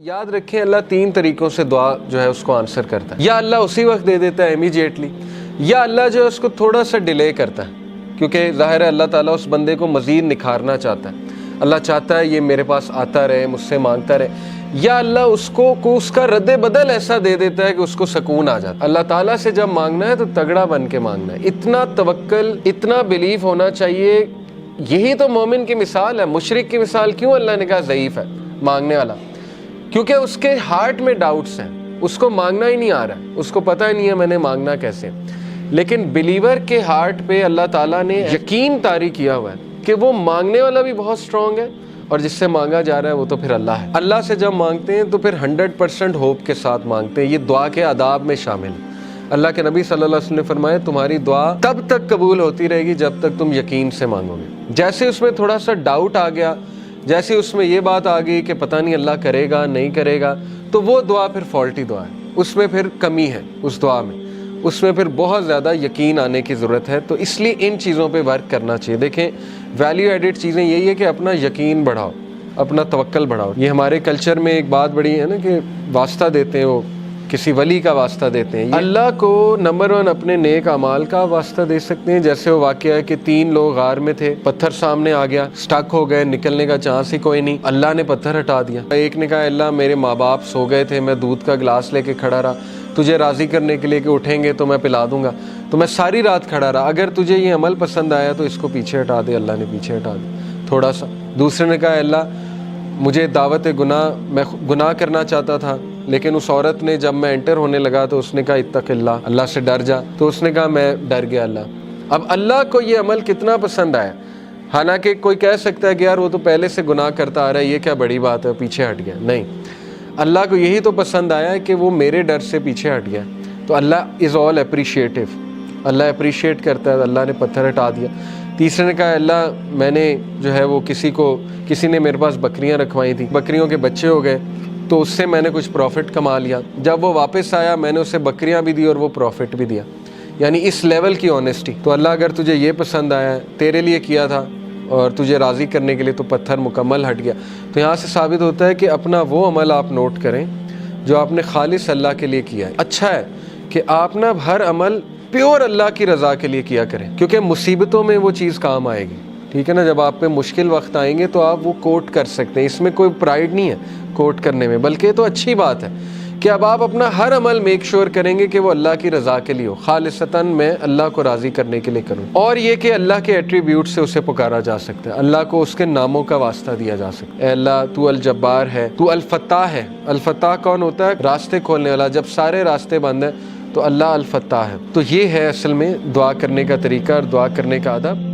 یاد رکھیں اللہ تین طریقوں سے دعا جو ہے اس کو آنسر کرتا ہے. یا اللہ اسی وقت دے دیتا ہے امیجیٹلی، یا اللہ جو ہے اس کو تھوڑا سا ڈیلے کرتا ہے، کیونکہ ظاہر ہے اللہ تعالیٰ اس بندے کو مزید نکھارنا چاہتا ہے. اللہ چاہتا ہے یہ میرے پاس آتا رہے، مجھ سے مانگتا رہے. یا اللہ اس کو اس کا رد بدل ایسا دے دیتا ہے کہ اس کو سکون آ جاتا ہے. اللہ تعالیٰ سے جب مانگنا ہے تو تگڑا بن کے مانگنا ہے، اتنا توکل، اتنا بلیف ہونا چاہیے. یہی تو مومن کی مثال ہے. مشرک کی مثال کیوں اللہ نے کہا ضعیف ہے مانگنے والا؟ کیونکہ اس کے ہارٹ میں ڈاؤٹس ہیں، اس کو مانگنا ہی نہیں آ رہا ہے، اس کو پتہ ہی نہیں ہے میں نے مانگنا کیسے. لیکن بلیور کے ہارٹ پہ اللہ تعالیٰ نے یقین طاری کیا ہوا ہے کہ وہ مانگنے والا بھی بہت اسٹرانگ ہے، اور جس سے مانگا جا رہا ہے وہ تو پھر اللہ ہے. اللہ سے جب مانگتے ہیں تو پھر 100% ہوپ کے ساتھ مانگتے ہیں. یہ دعا کے آداب میں شامل ہے. اللہ کے نبی صلی اللہ علیہ وسلم نے فرمایا تمہاری دعا تب تک قبول ہوتی رہے گی جب تک تم یقین سے مانگو گے. جیسے اس میں تھوڑا سا ڈاؤٹ آ گیا، جیسے اس میں یہ بات آ گئی کہ پتہ نہیں اللہ کرے گا نہیں کرے گا، تو وہ دعا پھر فالٹی دعا ہے، اس میں پھر کمی ہے. اس دعا میں اس میں پھر بہت زیادہ یقین آنے کی ضرورت ہے. تو اس لیے ان چیزوں پہ ورک کرنا چاہیے. دیکھیں ویلیو ایڈڈ چیزیں یہی ہے کہ اپنا یقین بڑھاؤ، اپنا توکل بڑھاؤ. یہ ہمارے کلچر میں ایک بات بڑی ہے نا کہ واسطہ دیتے ہیں، وہ کسی ولی کا واسطہ دیتے ہیں. اللہ کو نمبر 1 اپنے نیک اعمال کا واسطہ دے سکتے ہیں. جیسے وہ واقعہ ہے کہ 3 لوگ غار میں تھے، پتھر سامنے آ گیا، سٹک ہو گئے، نکلنے کا چانس ہی کوئی نہیں. اللہ نے پتھر ہٹا دیا. ایک نے کہا اللہ میرے ماں باپ سو گئے تھے، میں دودھ کا گلاس لے کے کھڑا رہا تجھے راضی کرنے کے لیے کہ اٹھیں گے تو میں پلا دوں گا، تو میں ساری رات کھڑا رہا، اگر تجھے یہ عمل پسند آیا تو اس کو پیچھے ہٹا دے. اللہ نے پیچھے ہٹا دیا تھوڑا سا. دوسرے نے کہا اللہ مجھے دعوت گناہ، میں گناہ کرنا چاہتا تھا، لیکن اس عورت نے جب میں انٹر ہونے لگا تو اس نے کہا اتق اللہ، اللہ سے ڈر جا، تو اس نے کہا میں ڈر گیا اللہ. اب اللہ کو یہ عمل کتنا پسند آیا. حالانکہ کوئی کہہ سکتا ہے کہ یار وہ تو پہلے سے گناہ کرتا آ رہا ہے، یہ کیا بڑی بات ہے، پیچھے ہٹ گیا. نہیں، اللہ کو یہی تو پسند آیا ہے کہ وہ میرے ڈر سے پیچھے ہٹ گیا. تو اللہ از آل اپریشیٹو، اللہ اپریشیٹ کرتا ہے. اللہ نے پتھر ہٹا دیا. تیسرے نے کہا اللہ میں نے جو ہے وہ کسی نے میرے پاس بکریاں رکھوائی تھیں، بکریوں کے بچے ہو گئے تو اس سے میں نے کچھ پروفٹ کما لیا. جب وہ واپس آیا میں نے اسے بکریاں بھی دی اور وہ پروفٹ بھی دیا. یعنی اس لیول کی آنیسٹی. تو اللہ اگر تجھے یہ پسند آیا ہے، تیرے لیے کیا تھا اور تجھے راضی کرنے کے لیے، تو پتھر مکمل ہٹ گیا. تو یہاں سے ثابت ہوتا ہے کہ اپنا وہ عمل آپ نوٹ کریں جو آپ نے خالص اللہ کے لیے کیا ہے. اچھا ہے کہ آپ نا ہر عمل پیور اللہ کی رضا کے لیے کیا کریں، کیونکہ مصیبتوں میں وہ چیز کام آئے گی. ٹھیک ہے نا، جب آپ پہ مشکل وقت آئیں گے تو آپ وہ کوٹ کر سکتے ہیں. اس میں کوئی پرائیڈ نہیں ہے کوٹ کرنے میں، بلکہ تو اچھی بات ہے کہ اب آپ اپنا ہر عمل میک شور کریں گے کہ وہ اللہ کی رضا کے لیے ہو، خالصتاً میں اللہ کو راضی کرنے کے لیے کروں. اور یہ کہ اللہ کے ایٹریبیوٹ سے اسے پکارا جا سکتا ہے، اللہ کو اس کے ناموں کا واسطہ دیا جا سکتا ہے. اے اللہ تو الجبار ہے، تو الفتاح ہے. الفتاح کون ہوتا ہے؟ راستے کھولنے والا. جب سارے راستے بند ہیں تو اللہ الفتاح ہے. تو یہ ہے اصل میں دعا کرنے کا طریقہ اور دعا کرنے کا ادب.